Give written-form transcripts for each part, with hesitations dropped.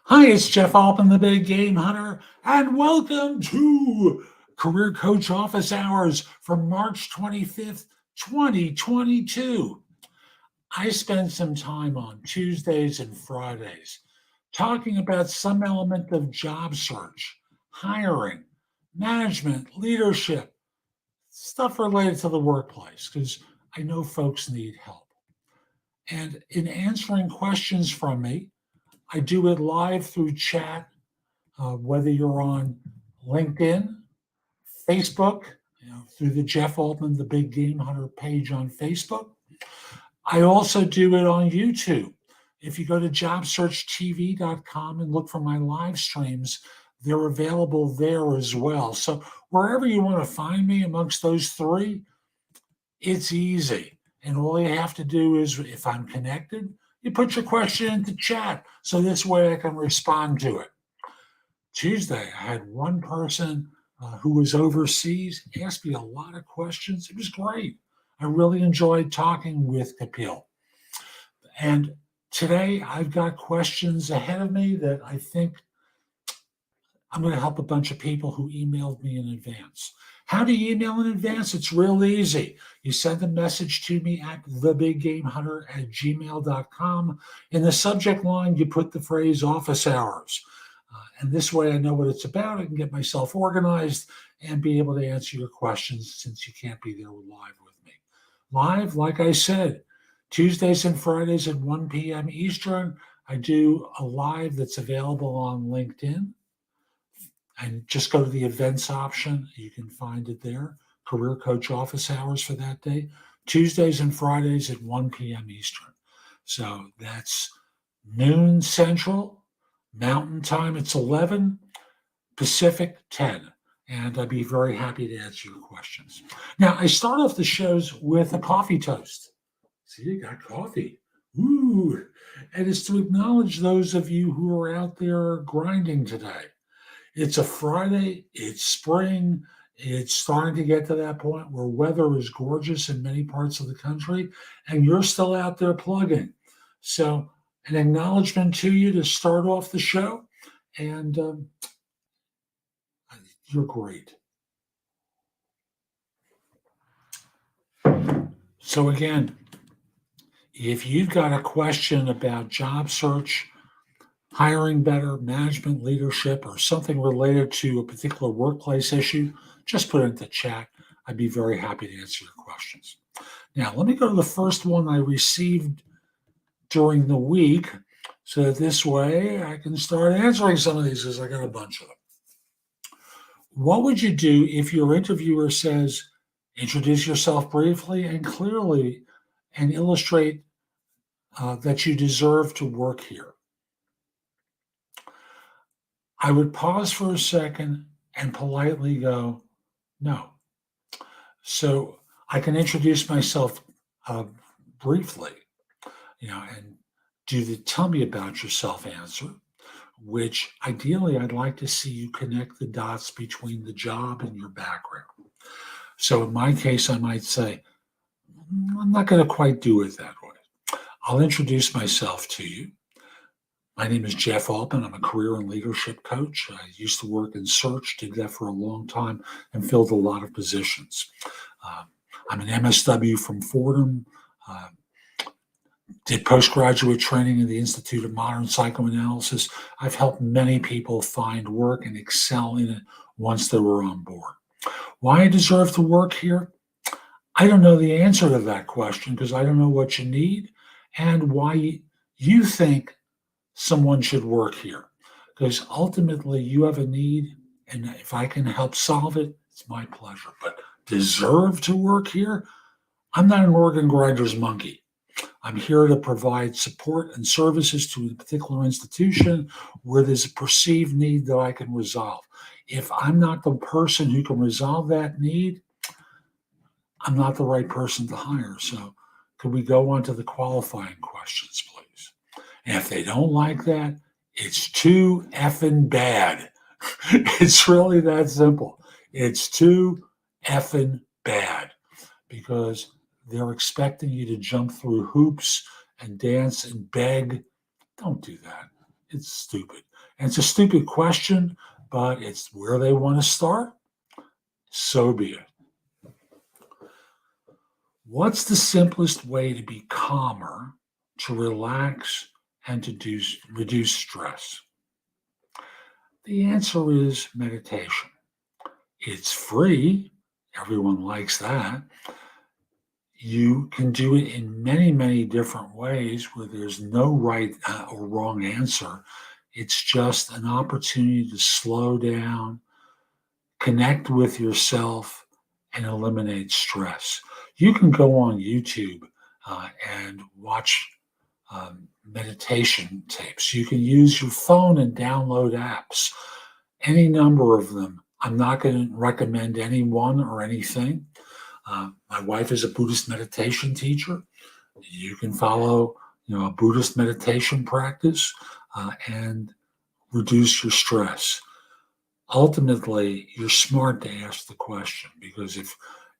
Hi, it's Jeff Altman, the Big Game Hunter, and welcome to Career Coach Office Hours for March 25th, 2022. I spend some time on Tuesdays and Fridays talking about some element of job search, hiring, management, leadership, stuff related to the workplace, because I know folks need help. And in answering questions from me, I do it live through chat, whether you're on LinkedIn, Facebook, through the Jeff Altman, the Big Game Hunter page on Facebook. I also do it on YouTube. If you go to JobSearchTV.com and look for my live streams, they're available there as well. So wherever you want to find me amongst those three, it's easy. And all you have to do is, if I'm connected, you put your question into chat. So this way I can respond to it. Tuesday, I had one person who was overseas ask me a lot of questions. It was great. I really enjoyed talking with Kapil. And today, I've got questions ahead of me that I think I'm going to help a bunch of people who emailed me in advance. How do you email in advance? It's real easy. You send a message to me at thebiggamehunter@gmail.com. In the subject line, you put the phrase office hours. And this way I know what it's about. I can get myself organized and be able to answer your questions since you can't be there live with me. Live, like I said, Tuesdays and Fridays at 1 p.m. Eastern. I do a live that's available on LinkedIn. And just go to the events option. You can find it there. Career Coach Office Hours for that day. Tuesdays and Fridays at 1 p.m. Eastern. So that's noon Central. Mountain Time, it's 11. Pacific, 10. And I'd be very happy to answer your questions. Now, I start off the shows with a coffee toast. See, you got coffee. Ooh. And it's to acknowledge those of you who are out there grinding today. It's a Friday, it's spring, it's starting to get to that point where weather is gorgeous in many parts of the country, and you're still out there plugging. So, an acknowledgement to you to start off the show, and you're great. So, again, if you've got a question about job search, hiring better, management, leadership, or something related to a particular workplace issue, just put it in the chat. I'd be very happy to answer your questions. Now, let me go to the first one I received during the week, so that this way I can start answering some of these because I got a bunch of them. What would you do if your interviewer says, introduce yourself briefly and clearly and illustrate that you deserve to work here? I would pause for a second and politely go, no. So I can introduce myself briefly, and do the tell me about yourself answer, which ideally I'd like to see you connect the dots between the job and your background. So in my case, I might say, I'm not going to quite do it that way. I'll introduce myself to you. My name is Jeff Altman. I'm a career and leadership coach. I used to work in search, did that for a long time, and filled a lot of positions. I'm an MSW from Fordham, did postgraduate training in the Institute of Modern Psychoanalysis. I've helped many people find work and excel in it once they were on board. Why I deserve to work here? I don't know the answer to that question because I don't know what you need and why you think someone should work here, because ultimately you have a need, and if I can help solve it, it's my pleasure. But deserve to work here? I'm not an organ grinder's monkey. I'm here to provide support and services to a particular institution where there's a perceived need that I can resolve. If I'm not the person who can resolve that need, I'm not the right person to hire. So could we go on to the qualifying questions, please? And if they don't like that, it's too effing bad. It's really that simple. It's too effing bad because they're expecting you to jump through hoops and dance and beg. Don't do that. It's stupid. And it's a stupid question, but it's where they want to start. So be it. What's the simplest way to be calmer, to relax, and to reduce stress? The answer is meditation. It's free. Everyone likes that. You can do it in many, many different ways where there's no right or wrong answer. It's just an opportunity to slow down, connect with yourself, and eliminate stress. You can go on YouTube and watch meditation tapes. You can use your phone and download apps, any number of them. I'm not going to recommend any one or anything. My wife is a Buddhist meditation teacher. You can follow, a Buddhist meditation practice and reduce your stress. Ultimately, you're smart to ask the question, because if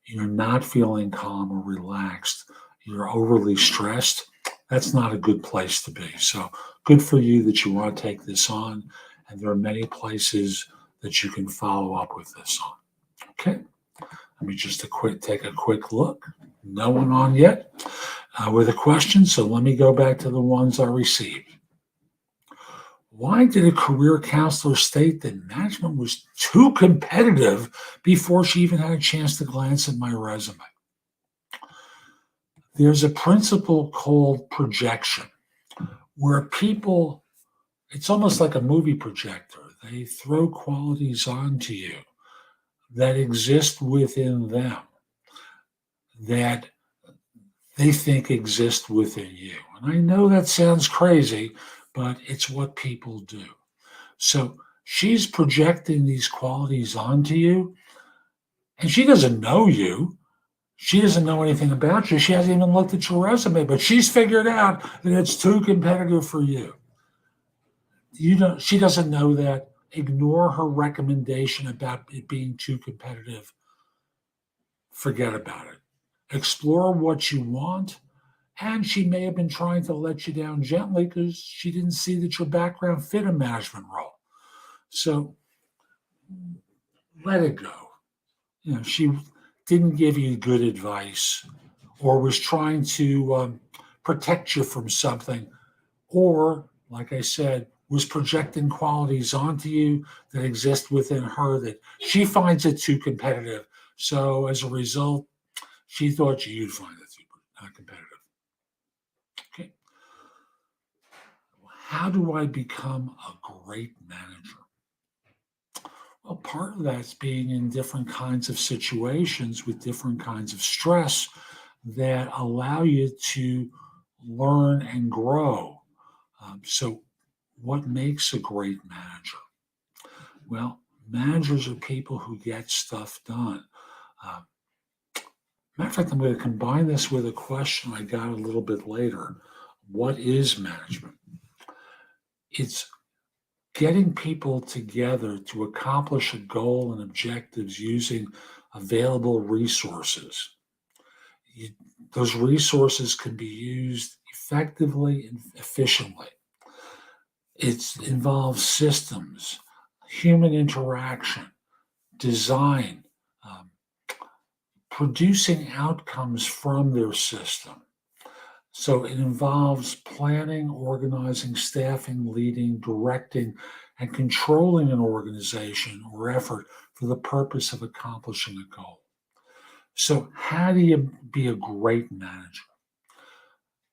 you're not feeling calm or relaxed, you're overly stressed, that's not a good place to be. So good for you that you want to take this on. And there are many places that you can follow up with this on. Okay. Let me just take a quick look. No one on yet with a question. So let me go back to the ones I received. Why did a career counselor state that management was too competitive before she even had a chance to glance at my resume? There's a principle called projection, where people, it's almost like a movie projector. They throw qualities onto you that exist within them that they think exist within you. And I know that sounds crazy, but it's what people do. So she's projecting these qualities onto you, and she doesn't know you. She doesn't know anything about you. She hasn't even looked at your resume, but she's figured out that it's too competitive for you. She doesn't know that. Ignore her recommendation about it being too competitive. Forget about it. Explore what you want. And she may have been trying to let you down gently because she didn't see that your background fit a management role. So let it go. She didn't give you good advice, or was trying to protect you from something, or, like I said, was projecting qualities onto you that exist within her that she finds it too competitive. So as a result, she thought you'd find it too competitive. Okay. How do I become a great manager? Well, part of that's being in different kinds of situations with different kinds of stress that allow you to learn and grow. So, what makes a great manager? Well, managers are people who get stuff done. Uh, Matter of fact, I'm going to combine this with a question I got a little bit later. What is management? It's getting people together to accomplish a goal and objectives using available resources. Those resources can be used effectively and efficiently. It involves systems, human interaction, design, producing outcomes from their system. So it involves planning, organizing, staffing, leading, directing, and controlling an organization or effort for the purpose of accomplishing a goal. So how do you be a great manager?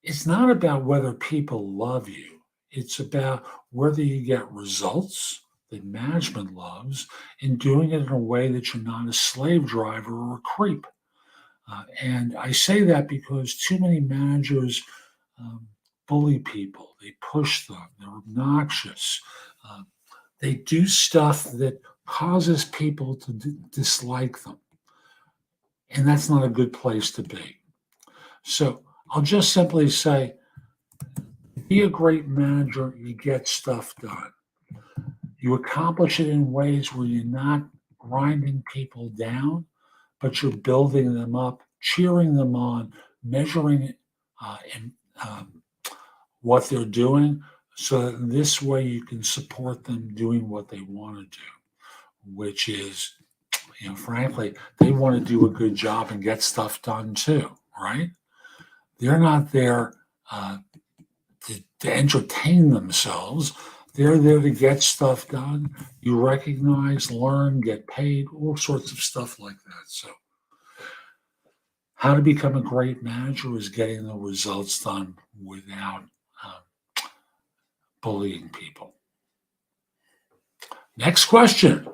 It's not about whether people love you. It's about whether you get results that management loves and doing it in a way that you're not a slave driver or a creep. And I say that because too many managers bully people. They push them. They're obnoxious. Uh, they do stuff that causes people to dislike them. And that's not a good place to be. So I'll just simply say, be a great manager. You get stuff done. You accomplish it in ways where you're not grinding people down, but you're building them up, cheering them on, measuring and what they're doing So that this way you can support them doing what they want to do, which is, frankly, they want to do a good job and get stuff done too, right? They're not there to entertain themselves. They're there to get stuff done. You recognize, learn, get paid, all sorts of stuff like that. So, how to become a great manager is getting the results done without bullying people. Next question.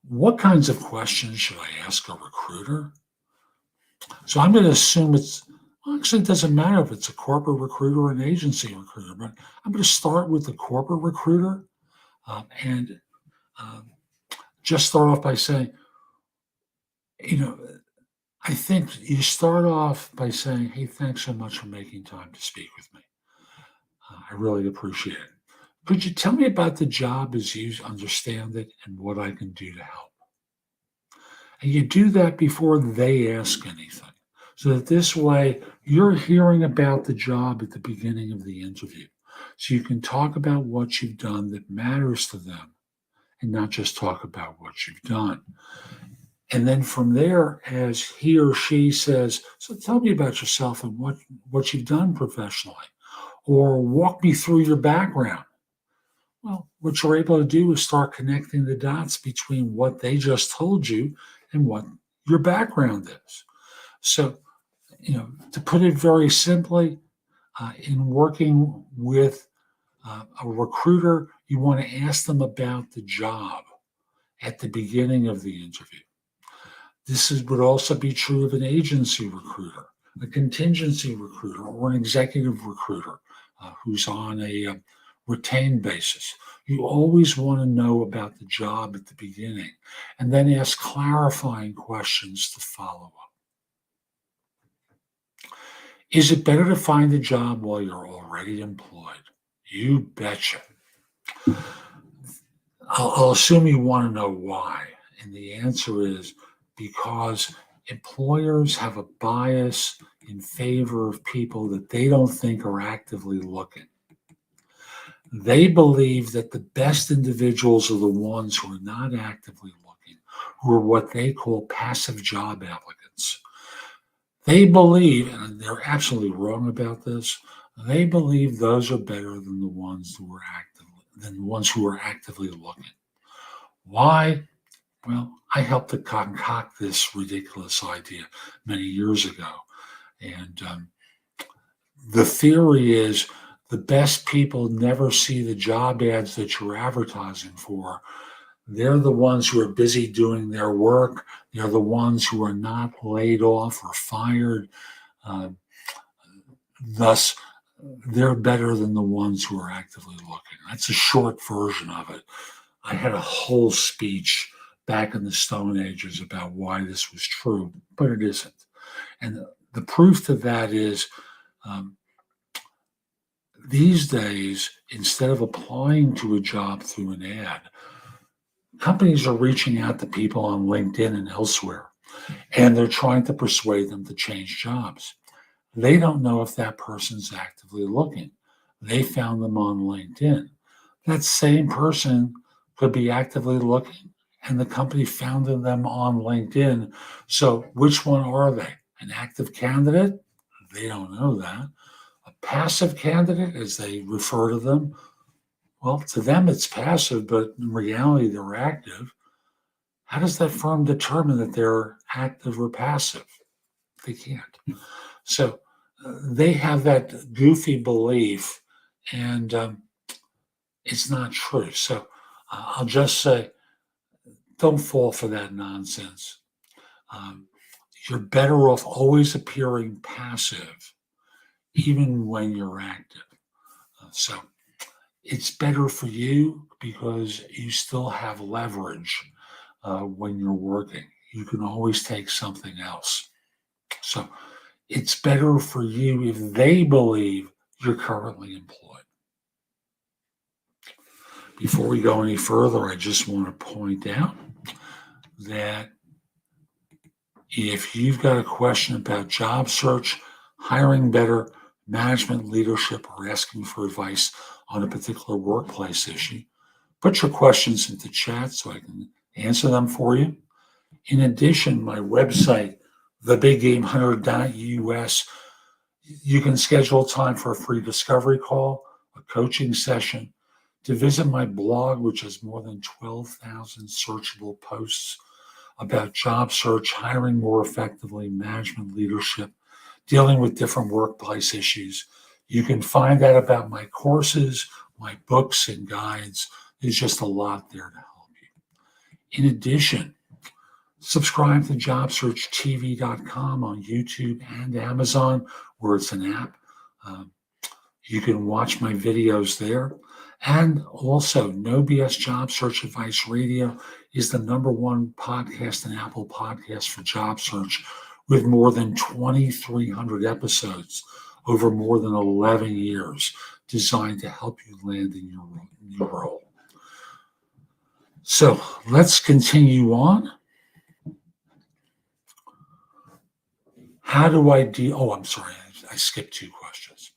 What kinds of questions should I ask a recruiter? So I'm going to assume actually, it doesn't matter if it's a corporate recruiter or an agency recruiter, but I'm going to start with the corporate recruiter and just start off by saying, I think you start off by saying, hey, thanks so much for making time to speak with me. I really appreciate it. Could you tell me about the job as you understand it and what I can do to help? And you do that before they ask anything. So that this way you're hearing about the job at the beginning of the interview. So you can talk about what you've done that matters to them and not just talk about what you've done. And then from there, as he or she says, so tell me about yourself and what you've done professionally, or walk me through your background. Well, what you're able to do is start connecting the dots between what they just told you and what your background is. So, to put it very simply, in working with a recruiter, you want to ask them about the job at the beginning of the interview. Would also be true of an agency recruiter, a contingency recruiter, or an executive recruiter who's on a retained basis. You always want to know about the job at the beginning and then ask clarifying questions to follow up. Is it better to find a job while you're already employed? You betcha. I'll assume you want to know why. And the answer is because employers have a bias in favor of people that they don't think are actively looking. They believe that the best individuals are the ones who are not actively looking, who are what they call passive job applicants. They believe, and they're absolutely wrong about this, they believe those are better than the ones who are actively looking. Why? Well, I helped to concoct this ridiculous idea many years ago. And the theory is the best people never see the job ads that you're advertising for. They're the ones who are busy doing their work. They're the ones who are not laid off or fired. Thus, they're better than the ones who are actively looking. That's a short version of it. I had a whole speech back in the Stone Ages about why this was true, but it isn't. And the proof to that is these days, instead of applying to a job through an ad, companies are reaching out to people on LinkedIn and elsewhere, and they're trying to persuade them to change jobs. They don't know if that person's actively looking. They found them on LinkedIn. That same person could be actively looking, and the company found them on LinkedIn. So which one are they? An active candidate? They don't know that. A passive candidate, as they refer to them, well, to them it's passive, but in reality they're active. How does that firm determine that they're active or passive? They can't. So they have that goofy belief, and it's not true. So I'll just say, don't fall for that nonsense. You're better off always appearing passive, even when you're active. So it's better for you because you still have leverage when you're working. You can always take something else. So it's better for you if they believe you're currently employed. Before we go any further, I just want to point out that if you've got a question about job search, hiring better, management, leadership, or asking for advice on a particular workplace issue, put your questions into chat so I can answer them for you. In addition, my website, thebiggamehunter.us, you can schedule time for a free discovery call, a coaching session, to visit my blog, which has more than 12,000 searchable posts about job search, hiring more effectively, management leadership, dealing with different workplace issues. You can find out about my courses, my books and guides. There's just a lot there to help you. In addition, subscribe to JobSearchTV.com on YouTube and Amazon, where it's an app. You can watch my videos there. And also, No BS Job Search Advice Radio is the #1 podcast in Apple Podcasts for job search, with more than 2,300 episodes over more than 11 years, designed to help you land in your new role. So let's continue on. How do I deal? Oh, I'm sorry, I skipped 2 questions.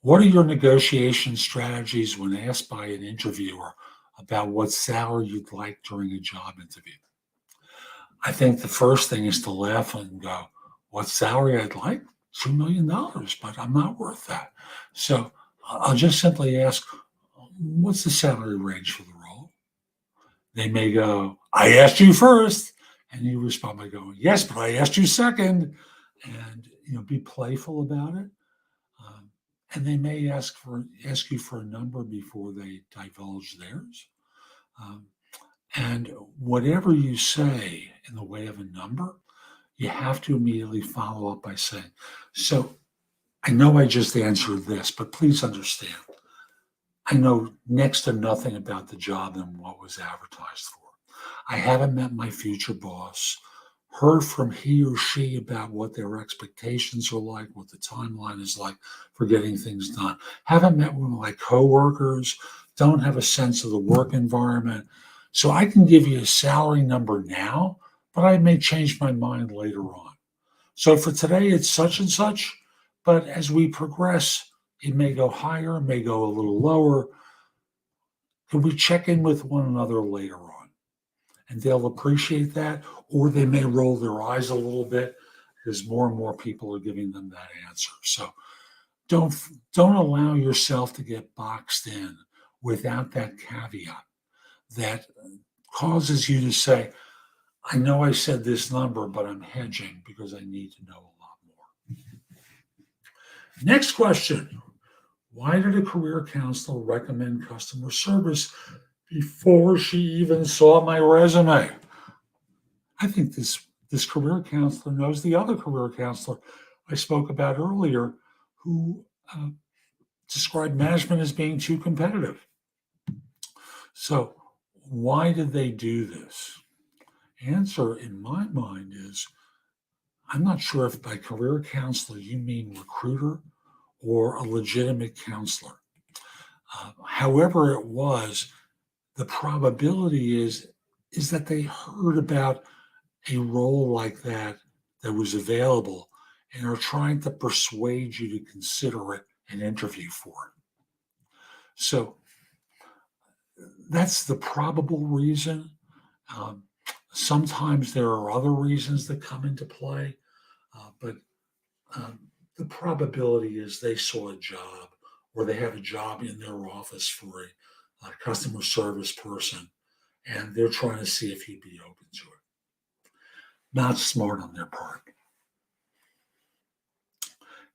What are your negotiation strategies when asked by an interviewer about what salary you'd like during a job interview? I think the first thing is to laugh and go, what salary I'd like? $2 million, but I'm not worth that. So I'll just simply ask, what's the salary range for the role? They may go, I asked you first. And you respond by going, yes, but I asked you second. And be playful about it. And they may ask you for a number before they divulge theirs. And whatever you say in the way of a number, you have to immediately follow up by saying, so I know I just answered this, but please understand, I know next to nothing about the job and what was advertised for. I haven't met my future boss, heard from he or she about what their expectations are like, what the timeline is like for getting things done. Haven't met with my coworkers, don't have a sense of the work environment. So I can give you a salary number now, but I may change my mind later on. So for today, it's such and such, but as we progress, it may go higher, it may go a little lower. Can we check in with one another later on? And they'll appreciate that, or they may roll their eyes a little bit because more and more people are giving them that answer. So don't allow yourself to get boxed in without that caveat that causes you to say, I know I said this number, but I'm hedging because I need to know a lot more. Next question. Why did a career counselor recommend customer service before she even saw my resume? I think this career counselor knows the other career counselor I spoke about earlier who described management as being too competitive. So why did they do this? Answer in my mind is, I'm not sure if by career counselor you mean recruiter or a legitimate counselor. However it was, the probability is that they heard about a role like that was available and are trying to persuade you to consider it and interview for it. So that's the probable reason. Sometimes there are other reasons that come into play, but the probability is they saw a job or they have a job in their office for a customer service person, and they're trying to see if you'd be open to it. Not smart on their part.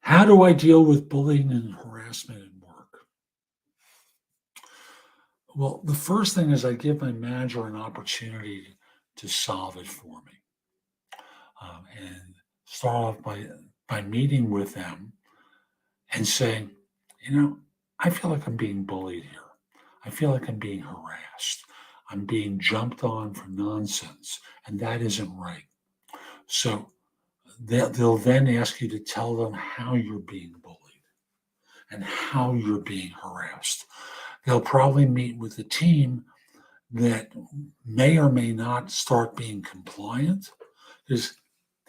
How do I deal with bullying and harassment at work? Well, the first thing is I give my manager an opportunity to solve it for me. And start off by meeting with them and saying, I feel like I'm being bullied here. I feel like I'm being harassed. I'm being jumped on for nonsense, and that isn't right. So they'll then ask you to tell them how you're being bullied and how you're being harassed. They'll probably meet with a team that may or may not start being compliant, because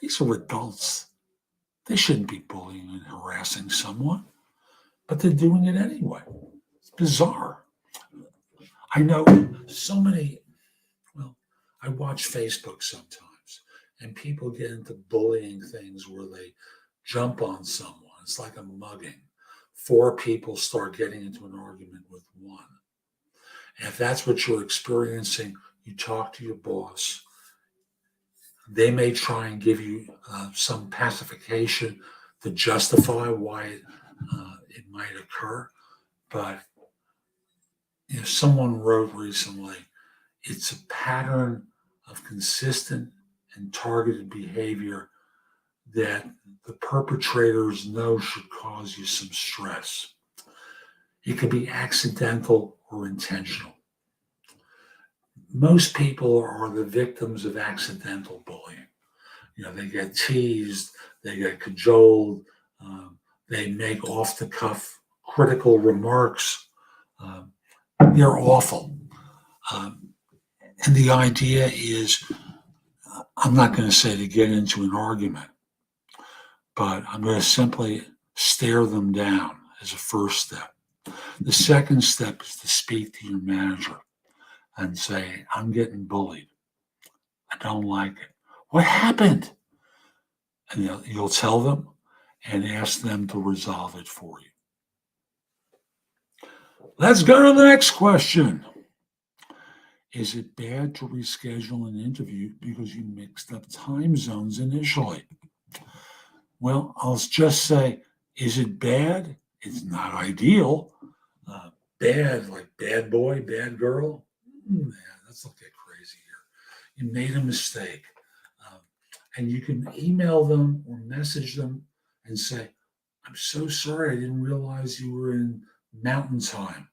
these are adults. They shouldn't be bullying and harassing someone, but they're doing it anyway. It's bizarre. I know so many, well, I watch Facebook sometimes, and people get into bullying things where they jump on someone. It's like a mugging. Four people start getting into an argument with one. And if that's what you're experiencing, you talk to your boss. They may try and give you some pacification to justify why it might occur. But someone wrote recently, it's a pattern of consistent and targeted behavior that the perpetrators know should cause you some stress. It can be accidental or intentional. Most people are the victims of accidental bullying. They get teased, they get cajoled, they make off the cuff critical remarks. They're awful. And the idea is, I'm not going to say to get into an argument, but I'm going to simply stare them down as a first step. The second step is to speak to your manager and say, I'm getting bullied. I don't like it. What happened? And you'll tell them and ask them to resolve it for you. Let's go to the next question. Is it bad to reschedule an interview because you mixed up time zones initially? Well, I'll just say, is it bad? It's not ideal. Bad, like bad boy, bad girl. Man, let's not get crazy here. You made a mistake. And you can email them or message them and say, I'm so sorry, I didn't realize you were in mountain time.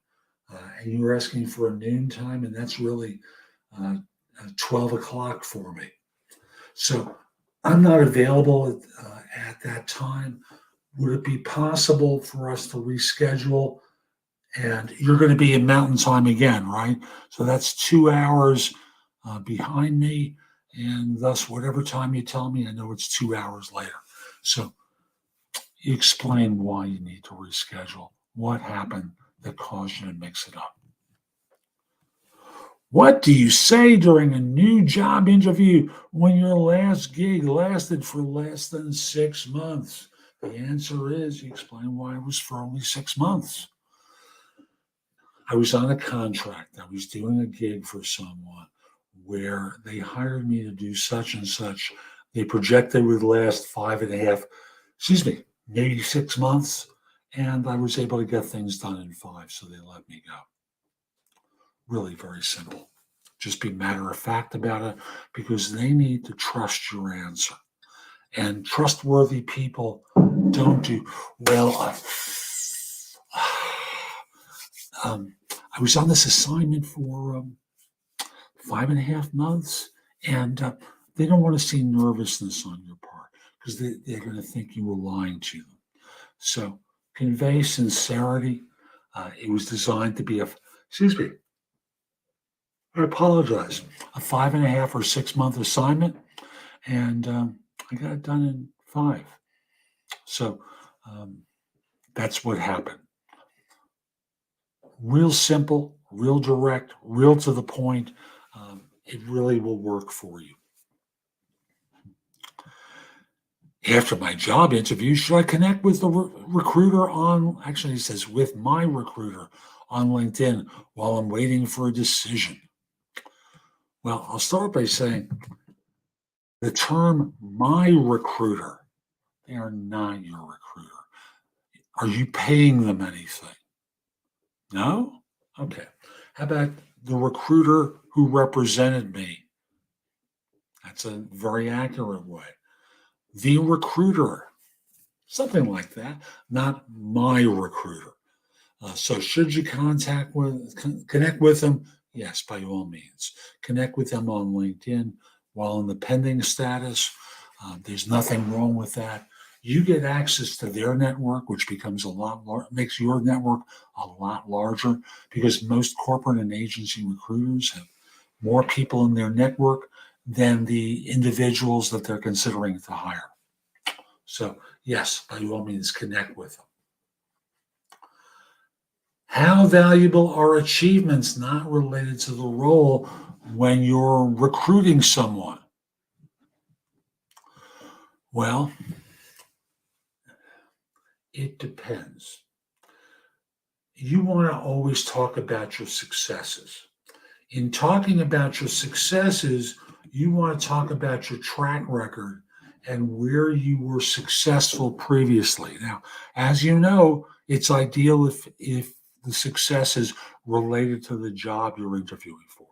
And you were asking for a noon time, and that's really 12 o'clock for me. So I'm not available at that time. Would it be possible for us to reschedule? And you're going to be in mountain time again, right? So that's 2 hours behind me. And thus, whatever time you tell me, I know it's 2 hours later. So you explain why you need to reschedule. What happened that caused you to mix it up? What do you say during a new job interview when your last gig lasted for less than 6 months? The answer is, you explain why it was for only 6 months. I was on a contract. I was doing a gig for someone where they hired me to do such and such. They projected it would last 5.5, maybe 6 months. And I was able to get things done in 5, so they let me go. Really very simple. Just be matter of fact about it because they need to trust your answer. And trustworthy people don't do, I was on this assignment for 5.5 months, and they don't want to see nervousness on your part because they're going to think you were lying to them. So convey sincerity. It was designed to be I apologize, a 5.5 or 6 month assignment, and I got it done in 5. So that's what happened. Real simple, real direct, real to the point. It really will work for you. After my job interview, should I connect with the recruiter actually it says with my recruiter on LinkedIn while I'm waiting for a decision? Well, I'll start by saying the term my recruiter, they are not your recruiter. Are you paying them anything? No? Okay. How about the recruiter who represented me? That's a very accurate way. The recruiter, something like that, not my recruiter. So should you connect with them? Yes, by all means. Connect with them on LinkedIn while in the pending status. There's nothing wrong with that. You get access to their network, which becomes makes your network a lot larger because most corporate and agency recruiters have more people in their network than the individuals that they're considering to hire. So yes, by all means, connect with them. How valuable are achievements not related to the role when you're recruiting someone? Well, it depends. You want to always talk about your successes. In talking about your successes, you want to talk about your track record and where you were successful previously. Now, as you know, it's ideal if the success is related to the job you're interviewing for.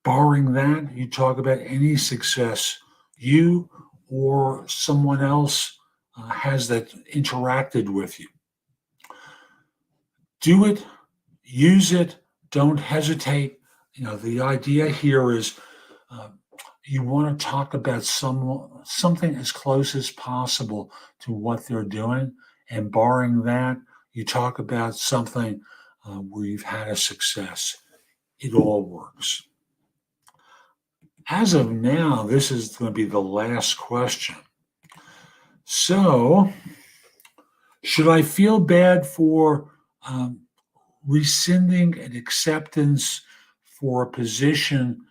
Barring that, you talk about any success you or someone else has that interacted with you. Do it, use it, don't hesitate. The idea here is uh, you want to talk about something as close as possible to what they're doing. And barring that, you talk about something where you've had a success. It all works. As of now, this is going to be the last question. So, should I feel bad for rescinding an acceptance for a position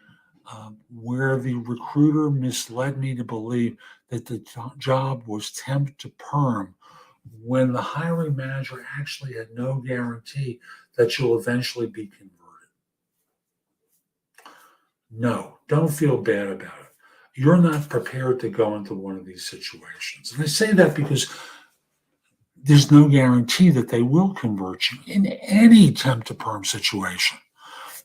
where the recruiter misled me to believe that the job was temp to perm when the hiring manager actually had no guarantee that you'll eventually be converted? No, don't feel bad about it. You're not prepared to go into one of these situations. And I say that because there's no guarantee that they will convert you in any temp to perm situation.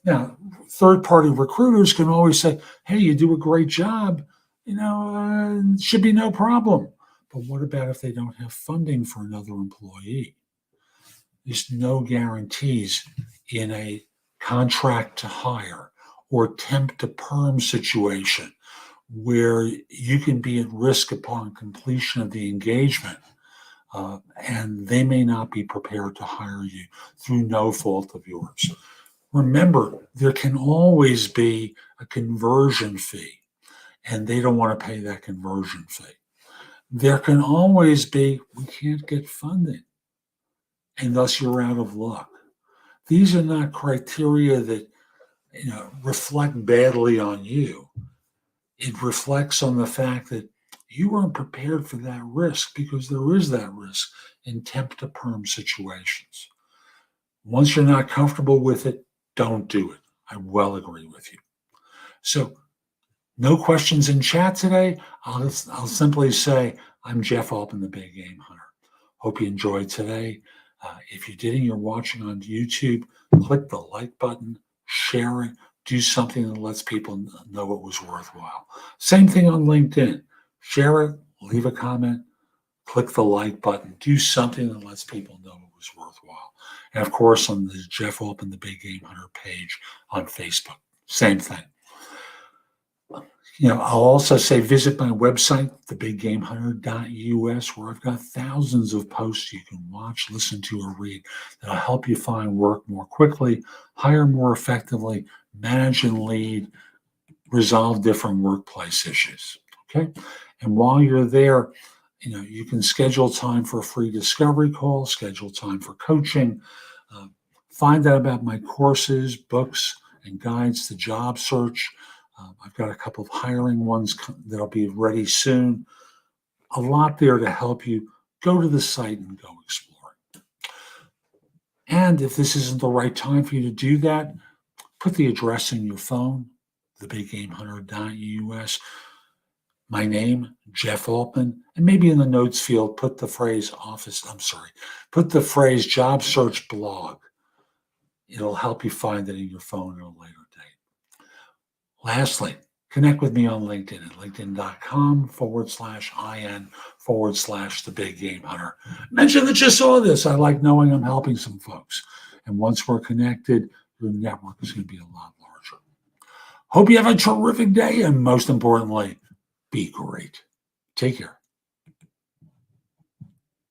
Now, third-party recruiters can always say, hey, you do a great job, should be no problem. But what about if they don't have funding for another employee? There's no guarantees in a contract to hire or temp to perm situation where you can be at risk upon completion of the engagement. And they may not be prepared to hire you through no fault of yours. Remember, there can always be a conversion fee, and they don't want to pay that conversion fee. There can always be, we can't get funding, and thus you're out of luck. These are not criteria that reflect badly on you. It reflects on the fact that you weren't prepared for that risk, because there is that risk in temp to perm situations. Once you're not comfortable with it, don't do it. I well agree with you. So, no questions in chat today. I'll simply say, I'm Jeff Altman, the Big Game Hunter. Hope you enjoyed today. If you did and you're watching on YouTube, click the like button, share it, do something that lets people know it was worthwhile. Same thing on LinkedIn. Share it, leave a comment, click the like button, do something that lets people know it was worthwhile. And of course, on the Jeff Altman, the Big Game Hunter page on Facebook, same thing. I'll also say visit my website, thebiggamehunter.us, where I've got thousands of posts you can watch, listen to, or read that'll help you find work more quickly, hire more effectively, manage and lead, resolve different workplace issues. Okay? And while you're there, you can schedule time for a free discovery call, schedule time for coaching, find out about my courses, books, and guides to job search. I've got a couple of hiring ones that'll be ready soon. A lot there to help you. Go to the site and go explore it. And if this isn't the right time for you to do that, put the address in your phone, thebiggamehunter.us. My name, Jeff Altman, and maybe in the notes field, put the phrase job search blog. It'll help you find it in your phone at a later date. Lastly, connect with me on LinkedIn at linkedin.com/IN/the Big Game Hunter. Mention that you saw this. I like knowing I'm helping some folks. And once we're connected, your network is going to be a lot larger. Hope you have a terrific day, and most importantly, be great. Take care.